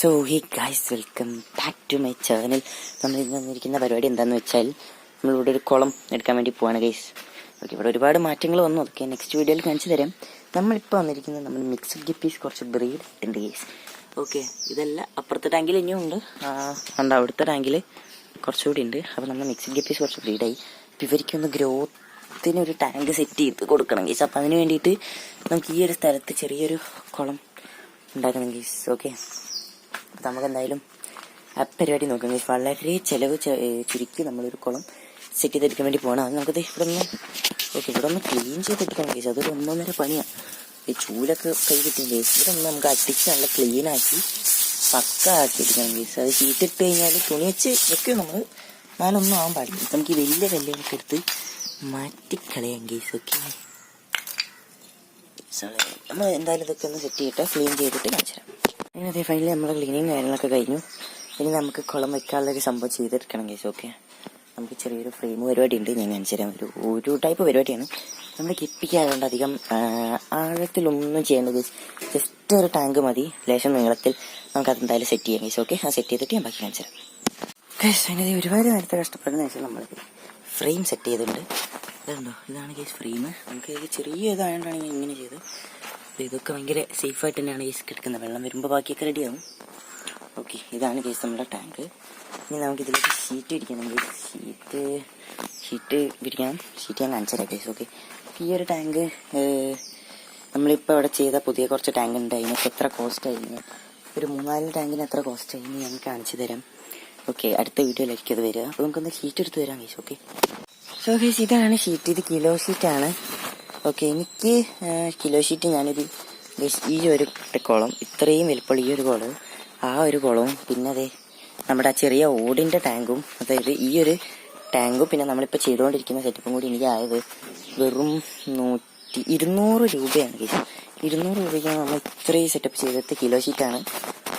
So hey guys, welcome back to my channel. നമ്മൾ ഇന്ന് വന്നിരിക്കുന്ന പരിപാടി എന്താണെന്ന് വെച്ചാൽ നമ്മളിവിടെ ഒരു കുളം എടുക്കാൻ വേണ്ടി പോവാണ് ഗൈസ്. ഓക്കെ, ഇവിടെ ഒരുപാട് മാറ്റങ്ങൾ വന്നു. അതൊക്കെ നെക്സ്റ്റ് വീഡിയോയിൽ കാണിച്ചു തരാം. നമ്മളിപ്പോൾ വന്നിരിക്കുന്നത് നമ്മൾ മിക്സഡ് ഗപ്പീസ് കുറച്ച് ബ്രീഡ് ഇട്ടുണ്ട് ഗൈസ്. ഓക്കെ, ഇതെല്ലാം അപ്പുറത്തെ ടാങ്കിൽ ഇനിയും ഉണ്ട്, ഉണ്ട് അവിടുത്തെ ടാങ്കിൽ കുറച്ചുകൂടി ഉണ്ട്. അപ്പോൾ നമ്മൾ മിക്സഡ് ഗപ്പീസ് കുറച്ച് ബ്രീഡായി. അപ്പോൾ ഇവർക്കൊന്ന് ഗ്രോത്തിനൊരു ടാങ്ക് സെറ്റ് ചെയ്ത് കൊടുക്കണം ഗൈസ്. അപ്പോൾ അതിന് വേണ്ടിയിട്ട് നമുക്ക് ഈ ഒരു സ്ഥലത്ത് ചെറിയൊരു കുളം ഉണ്ടാക്കണം ഗൈസ്. ഓക്കെ, അപ്പോൾ നമുക്ക് എന്തായാലും ആ പരിപാടി നോക്കാം ഗൈസ്. വളരെ ചിലവ് ചുരുക്കി നമ്മളൊരു കുളം സെറ്റ് ചെയ്തെടുക്കാൻ വേണ്ടി പോകണം. അത് നമുക്കത് ഇവിടെ ഒന്ന് ക്ലീൻ ചെയ്തെടുക്കണം ഗൈസ്. അതൊരു 1.5 പണിയാണ്. ഈ ചൂലൊക്കെ കൈ കിട്ടിയ ഗൈസ്. ഇതൊന്ന് നമുക്ക് അടിച്ച് നല്ല ക്ലീനാക്കി പക്ക ആക്കി എടുക്കണം ഗൈസ്. അത് ഷീറ്റിട്ട് കഴിഞ്ഞാൽ തുണി വെച്ച് വെക്കും നമ്മൾ, നാലൊന്നും ആവാൻ പാടില്ല. നമുക്ക് ഈ വലിയ കല്ലുകളൊക്കെ എടുത്ത് മാറ്റിക്കളയാം ഗൈസ്. ഓക്കെ, നമ്മൾ എന്തായാലും ഇതൊക്കെ ഒന്ന് സെറ്റ് ചെയ്തിട്ട് ക്ലീൻ ചെയ്തിട്ട് കാണിച്ചു തരാം. അങ്ങനെ അതേ ഫൈനലി നമ്മളെ ക്ലീനിങ് കാര്യങ്ങളൊക്കെ കഴിഞ്ഞു. ഇനി നമുക്ക് കുളം വെക്കാനുള്ളൊരു സംഭവം ചെയ്തെടുക്കണം ഗൈസ്. ഓക്കെ, നമുക്ക് ചെറിയൊരു ഫ്രെയിം പരിപാടി ഉണ്ട്, ഞാൻ കാണിച്ചു തരാം. ഒരു ടൈപ്പ് പരിപാടിയാണ്. നമ്മൾ കിപ്പിക്കാതുകൊണ്ട് അധികം ആഴത്തിലൊന്നും ചെയ്യേണ്ട ഗൈസ്. ജസ്റ്റ് ഒരു ടാങ്ക് മതി, ലേശം നീളത്തിൽ നമുക്കത് എന്തായാലും സെറ്റ് ചെയ്യാം ഗൈസ്. ഓക്കെ, ആ സെറ്റ് ചെയ്തിട്ട് ഞാൻ ബാക്കി കാണിച്ചു തരാം ഗൈസ്. അതിനത് ഒരുപാട് നേരത്തെ കഷ്ടപ്പെടുന്ന വെച്ചാൽ നമ്മൾ ഫ്രെയിം സെറ്റ് ചെയ്തിട്ടുണ്ട്. ഇതുണ്ടോ, ഇതാണ് ഗൈസ് ഫ്രെയിം. നമുക്ക് ഇത് ചെറിയ ഇതായതുകൊണ്ടാണ് ഞാൻ ഇങ്ങനെ ചെയ്തത്. അപ്പോൾ ഇതൊക്കെ ഭയങ്കര സേഫായിട്ട് തന്നെയാണ് ഗൈസ് കിടക്കുന്നത്. വെള്ളം വരുമ്പോൾ ബാക്കിയൊക്കെ റെഡിയാവും. ഓക്കെ, ഇതാണ് ഗൈസ് നമ്മുടെ ടാങ്ക്. ഇനി നമുക്ക് ഇതിലേക്ക് ഷീറ്റ് പിടിക്കണം ഗൈസ്. ഷീറ്റ് പിടിക്കണം. ഷീറ്റ് ഞാൻ കാണിച്ചു തരാം ഗൈസ്. ഓക്കെ, ഈ ഒരു ടാങ്ക് നമ്മളിപ്പോൾ ഇവിടെ ചെയ്ത പുതിയ കുറച്ച് ടാങ്ക് ഉണ്ട്. അതിനൊക്കെ എത്ര കോസ്റ്റ് ആയിരുന്നു, ഒരു 3-4 ടാങ്കിന് എത്ര കോസ്റ്റ് ആയിരുന്നു ഞാൻ കാണിച്ചു തരാം. ഓക്കെ, അടുത്ത വീഡിയോയിലായിരിക്കും അത് വരിക. അപ്പോൾ നമുക്കൊന്ന് ഷീറ്റ് എടുത്ത് തരാം ഗൈസ്. ഓക്കെ, സോ ഗൈസ് ഇതാണ് ഷീറ്റ്. ഇത് കിലോ ഷീറ്റാണ്. ഓക്കെ, എനിക്ക് കിലോ ഷീറ്റ് ഞാനൊരു ഈ ഒരു കുളം, ഇത്രയും വലുപ്പമുള്ള ഈ ഒരു കുളം, ആ ഒരു കുളവും പിന്നെ അതെ നമ്മുടെ ആ ചെറിയ ഓടിൻ്റെ ടാങ്കും, അതായത് ഈ ഒരു ടാങ്കും പിന്നെ നമ്മളിപ്പോൾ ചെയ്തുകൊണ്ടിരിക്കുന്ന സെറ്റപ്പും കൂടി എനിക്ക് ആയത് വെറും 200 രൂപയാണ് ഗൈസ്. 200 രൂപയ്ക്കാണ് നമ്മൾ ഇത്രയും സെറ്റപ്പ് ചെയ്തിട്ട് കിലോ ഷീറ്റാണ്.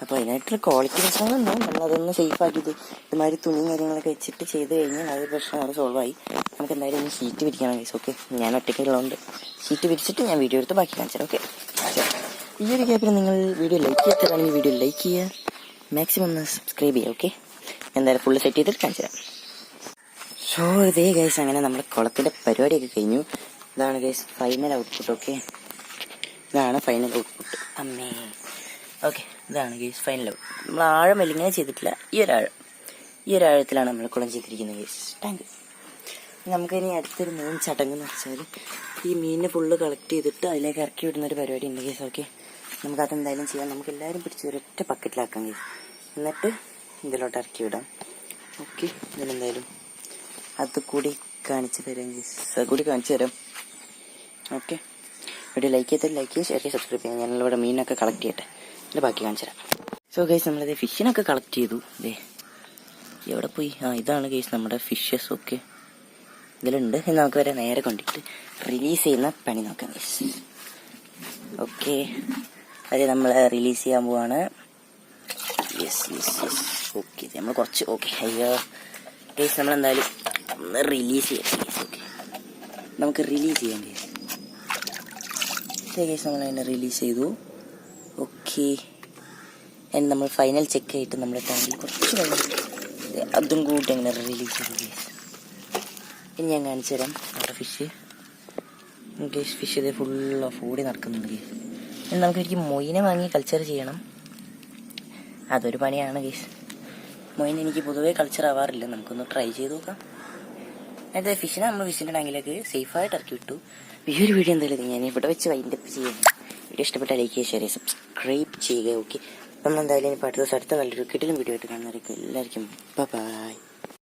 അപ്പോൾ അതിനായിട്ടുള്ള ക്വാളിറ്റി പ്രശ്നങ്ങളുണ്ടാവും. നമ്മളതൊന്ന് സേഫാക്കിയിട്ട് ഇതുമാതിരി തുണിയും കാര്യങ്ങളൊക്കെ വെച്ചിട്ട് ചെയ്ത് കഴിഞ്ഞാൽ ആ ഒരു പ്രശ്നം അവിടെ സോൾവായി. നമുക്ക് എന്തായാലും ഇനി ഷീറ്റ് പിരിക്കണം ഗൈസ്. ഓക്കെ, ഞാൻ ഒറ്റയ്ക്കുള്ളതുകൊണ്ട് ഷീറ്റ് പിരിച്ചിട്ട് ഞാൻ വീഡിയോ എടുത്ത് ബാക്കി കാണിച്ചു തരാം. ഓക്കെ, ഈ ഒരു ഗ്യാപ്പിൽ നിങ്ങൾ വീഡിയോ ലൈക്ക് ചെയ്യാത്തതാണെങ്കിൽ വീഡിയോ ലൈക്ക് ചെയ്യുക, മാക്സിമം ഒന്ന് സബ്സ്ക്രൈബ് ചെയ്യുക. ഓക്കെ, എന്തായാലും ഫുള്ള് സെറ്റ് ചെയ്തിട്ട് കാണിച്ചു തരാം. സോ ഇതേ ഗൈസ്, അങ്ങനെ നമ്മുടെ കുളത്തിൻ്റെ പരിപാടിയൊക്കെ കഴിഞ്ഞു. ഇതാണ് ഗൈസ് ഫൈനൽ ഔട്ട്പുട്ട്. ഓക്കെ, ഇതാണ് ഫൈനൽ ഔട്ട്പുട്ട്. അമ്മേ, ഓക്കെ, ഇതാണ് ഗൈസ് ഫൈനൽ ഔട്ട്പുട്ട്. നമ്മൾ ആഴം ഇങ്ങനെ ചെയ്തിട്ടില്ല, ഈ ഒരു ആഴത്തിലാണ് നമ്മൾ കുളം ചെയ്തിരിക്കുന്നത് ഗൈസ് ടാങ്ക്. നമുക്കിനി അടുത്തൊരു മെയിൻ ചടങ്ങ് എന്ന് വെച്ചാൽ ഈ മീനിനെ ഫുള്ള് കളക്ട് ചെയ്തിട്ട് അതിലേക്ക് ഇറക്കി വിടുന്നൊരു പരിപാടി ഉണ്ട് ഗൈസ്. ഓക്കെ, നമുക്കതെന്തായാലും ചെയ്യാം. നമുക്ക് എല്ലാവരും പിടിച്ച് ഒരൊറ്റ ബക്കറ്റിലാക്കാം ഗൈസ്, എന്നിട്ട് ഇതിലോട്ട് ഇറക്കി വിടാം. ഓക്കെ, ഇതിനെന്തായാലും അതുകൂടി കാണിച്ചു തരാം ഗൈസ്, അതുകൂടി കാണിച്ചു തരാം. ഓക്കെ, വീഡിയോ ലൈക്ക് ചെയ്തിട്ട് ലൈക്ക് ചെയ്യുക, ഷെയർ ചെയ്യുക, സബ്സ്ക്രൈബ് ചെയ്യുക. ഞാനിവിടെ മീനൊക്കെ കളക്ട് ചെയ്യട്ടെ, എന്നിട്ട് ബാക്കി കാണിച്ചു തരാം. സോ ഗൈസ്, നമ്മളിത് ഫിഷിനൊക്കെ കളക്ട് ചെയ്തു. ഇതേ എവിടെ പോയി, ഇതാണ് ഗൈസ് നമ്മുടെ ഫിഷസ്. ഓക്കെ, ഇതിലുണ്ട്. ഇനി നമുക്ക് വരെ നേരെ കൊണ്ടിട്ട് റിലീസ് ചെയ്യുന്ന പണി നോക്കാം ഗൈസ്. ഓക്കെ, അതെ നമ്മൾ റിലീസ് ചെയ്യാൻ പോവാണ്. യെസ്. ഓക്കെ, നമ്മൾ കുറച്ച് അയ്യോ ഗൈസ്, നമ്മളെന്തായാലും ഒന്ന് റിലീസ് ചെയ്യാം ഗൈസ്. ഓക്കെ, നമുക്ക് റിലീസ് ചെയ്യാം ഗൈസ്. ഗൈസ് നമ്മൾ അതിനെ റിലീസ് ചെയ്തു. ഓക്കെ, അതിന് നമ്മൾ ഫൈനൽ ചെക്ക് ആയിട്ട് നമ്മുടെ ടാങ്കിൽ കുറച്ച് വെള്ളം അതും കൂട്ടി അങ്ങനെ റിലീസ് ചെയ്തു ഗൈസ്. ഇനി ഞാൻ കാണിച്ചു തരാം നമ്മുടെ ഫിഷ്. ഇത് ഫുൾ ഓഫ് ഓടി നടക്കുന്നുണ്ട് ഗൈസ്. ഇനി നമുക്ക് മൊയിനെ വാങ്ങി കൾച്ചർ ചെയ്യണം. അതൊരു പണിയാണ് ഗൈസ്. മൊയിൻ എനിക്ക് പൊതുവേ കൾച്ചർ ആവാറില്ല. നമുക്കൊന്ന് ട്രൈ ചെയ്ത് നോക്കാം. അതായത് ഫിഷിനെ നമ്മൾ ഫിഷിൻ്റെ ടാങ്കിലേക്ക് സേഫായിട്ട് ഇറക്കി വിട്ടു. ഈ ഒരു വീഡിയോ എന്തായാലും ഞാൻ ഇവിടെ വെച്ച് വൈൻഡപ്പ് ചെയ്യുന്നു. വീഡിയോ ഇഷ്ടപ്പെട്ട ലൈക്ക് ചെയ്യുക, ഷെയർ ചെയ്യുക, സബ്സ്ക്രൈബ് ചെയ്യുക. ഓക്കെ, നമ്മൾ എന്തായാലും ഇനി അടുത്ത നല്ലൊരു കിടിലൻ വീഡിയോ ആയിട്ട് കാണുന്നവരൊക്കെ എല്ലാവർക്കും ബൈ.